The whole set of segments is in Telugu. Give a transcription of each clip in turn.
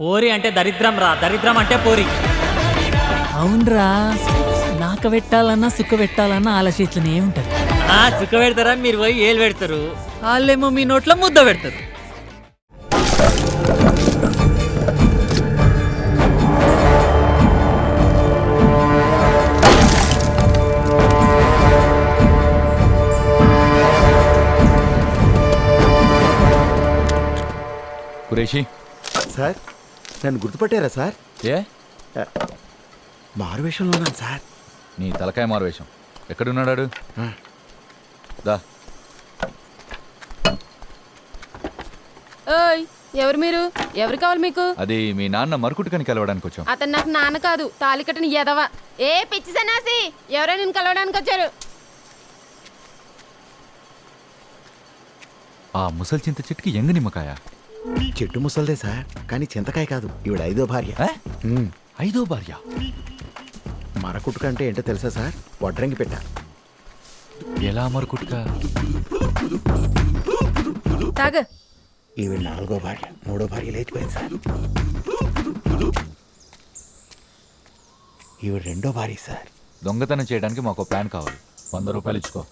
పోరి అంటే దరిద్రం రా, దరిద్రం అంటే పోరి. అవునరా, నాక పెట్టాలన్నా సుఖ పెట్టాలన్నా ఆలోచించనే ఉంటది. సుఖ పెడతారని మీరు పోయి ఏలు పెడతారు, వాళ్ళేమో మీ నోట్లో ముద్ద పెడతారు. కురేషి సార్, నన్ను గుర్తుపట్టారా సార్? ఏ మారు వేషంలో ఉన్నాను సార్. నీ తలకాయ మారువేషం. ఎక్కడున్నాడు? దా. ఓయ్, ఎవరు మీరు? ఎవరు కావాలి మీకు? అది మీ నాన్న మరుకుటికని కలవడానికి వచ్చాం. అతను నాకు నాన్న కాదు, తాళి కట్టని ఎదవ. ఏ పిచ్చి సన్నాసి, ఎవరో నేను కలవడానికి వచ్చారు. ఆ ముసలి చింత చెట్టుకి ఎంగు నిమ్మకాయ. చెట్టు ముసల్దే సార్, కానీ చింతకాయ కాదు. ఈవిడ 5వ భార్య. 5వ భార్య? మరకుట్టు కంటే ఏంటో తెలుసా సార్? వడ్రంగి పెట్ట. ఎలా మరుకుట్క? తాగు. ఈవిడ 4వ భార్య. 3వ భార్య లేచిపోయింది సార్. ఈవిడ 2వ భార్య సార్. దొంగతనం చేయడానికి మాకు ప్లాన్ కావాలి. 100 రూపాయలు ఇచ్చుకో.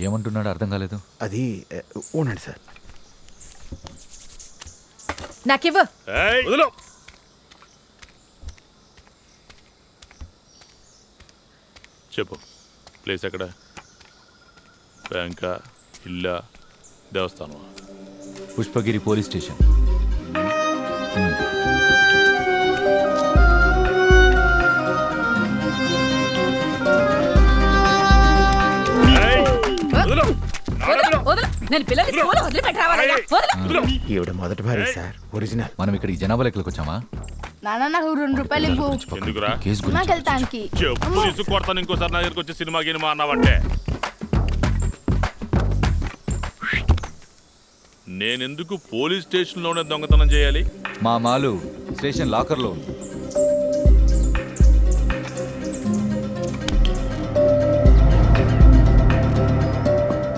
ఏమంటున్నాడు అర్థం కాలేదు. అది ఉండండి సార్. నాకివ్వు. చెప్పు, ప్లేస్ ఎక్కడ? బ్యాంకా, ఇల్లా, దేవస్థానం? Pushpagiri police station. ఈవిడ మొదటి భార్య సార్, ఒరిజినల్. మనం ఇక్కడికి జనాభా లెక్కలకు వచ్చామా? నాన్న నాకు 2 రూపాయలు ఇవ్వు. ఎందుకురా? కేసు సినిమాకి గురించి. వెళ్తానికి. చెప్పు తీసుకు కొడతాను ఇంకోసారి నా దగ్గరికి వచ్చి సినిమా గినిమా అన్నావంటే. నేనెందుకు పోలీస్ స్టేషన్లోనే దొంగతనం చేయాలి? మా మాలు స్టేషన్ లాకర్లో ఉంది.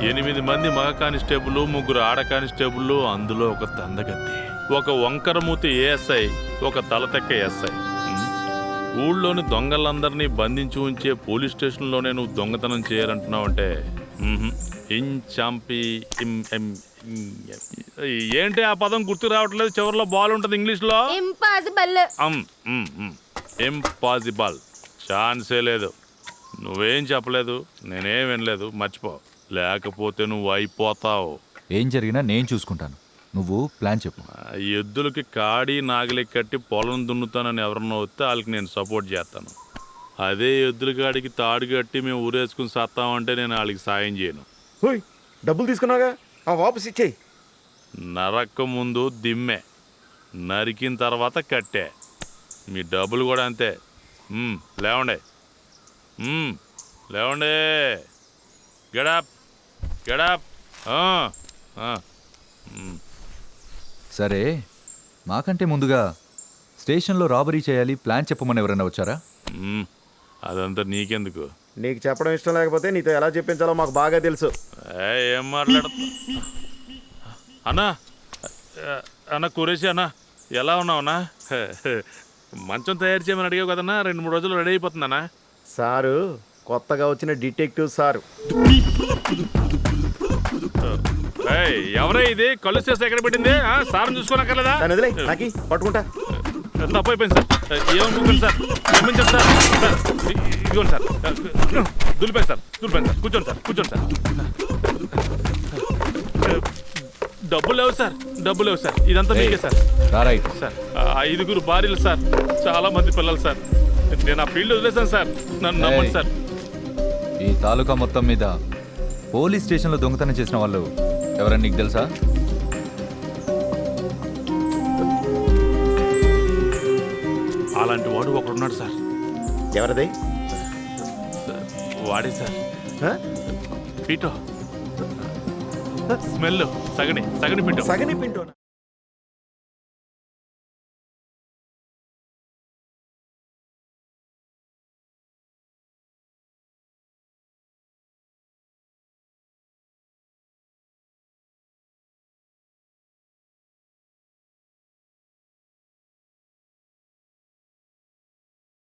ఎనిమిది మంది మగ కానిస్టేబుల్, 3 ఆడ కానిస్టేబుల్, అందులో ఒక దందగత్తి, ఒక వంకరమూతి ఏఎస్ఐ, ఒక తలతెక్క ఎస్ఐ. ఊళ్ళోని దొంగలందరినీ బంధించి ఉంచే పోలీస్ స్టేషన్లోనే నువ్వు దొంగతనం చేయాలంటున్నావంటే ఏంటి ఆ పదం గుర్తు రావట్లేదు? చివరిలో బాల్ ఉంటుంది ఇంగ్లీష్లో. ఇంపాసిబుల్. ఇంపాసిబుల్. ఛాన్సే లేదు. నువ్వేం చెప్పలేదు, నేనేం వినలేదు. మర్చిపో, లేకపోతే నువ్వు అయిపోతావు. ఏం జరిగినా నేను చూసుకుంటాను. నువ్వు ప్లాన్ చెప్పు. ఎద్దులకి కాడి నాగలి కట్టి పొలం దున్నుతానని ఎవరన్నా వస్తే వాళ్ళకి నేను సపోర్ట్ చేస్తాను. అదే ఎద్దుల కాడికి తాడు కట్టి మేము ఊరేసుకుని సత్తామంటే నేను వాళ్ళకి సాయం చేయను. డబ్బులు తీసుకున్నాగా, వాపస్ ఇచ్చేయి. నరక్క ముందు దిమ్మె, నరికిన తర్వాత కట్టే. మీ డబ్బులు కూడా అంతే. లేవండే, లేవండే. Get up get up. సరే, మాకంటే ముందుగా స్టేషన్లో రాబరీ చేయాలి ప్లాన్ చెప్పమని ఎవరైనా వచ్చారా? అదంతా నీకెందుకు? నీకు చెప్పడం ఇష్టం లేకపోతే నీతో ఎలా చెప్పించాలో మాకు బాగా తెలుసు. ఏం మాట్లాడుతు అన్నా? అన్న కురేషి అన్న, ఎలా ఉన్నావునా? మంచం తయారు చేయమని అడిగావు కదన్నా, 2-3 రోజులు రెడీ అయిపోతుందన్నా. సారు కొత్తగా వచ్చిన డిటెక్టివ్ సారు. ఎవరే ఇది? కళ్ళు చేస్తే ఎక్కడ పెట్టింది? సార్ని చూసుకోనక్కర్లేదా? నాకి పట్టుకుంటా. తప్పు అయిపోయింది సార్, ఏమనుకుంటుంది సార్? క్షమించండి సార్. ఇదిగోండి సార్, దులిపోయింది సార్, దులిపోయింది సార్. కూర్చోండి సార్, కూర్చోండి సార్. డబ్బులు లేవు సార్, డబ్బులు లేవు సార్. ఇదంతా మీకే సార్. సార్ 5 భార్యలు సార్, చాలా మంది పిల్లలు సార్. నేను ఆ ఫీల్డ్ వదిలేసాను సార్, నన్ను నమ్మండి సార్. ఈ తాలూకా మొత్తం మీద పోలీస్ స్టేషన్లో దొంగతనం చేసిన వాళ్ళు ఎవరని నీకు తెలుసా? అలాంటి వాడు ఒకడున్నాడు సార్. ఎవరిది? వాడే సార్. పీటో స్మెల్, సగని పింటో. సగని పింటో.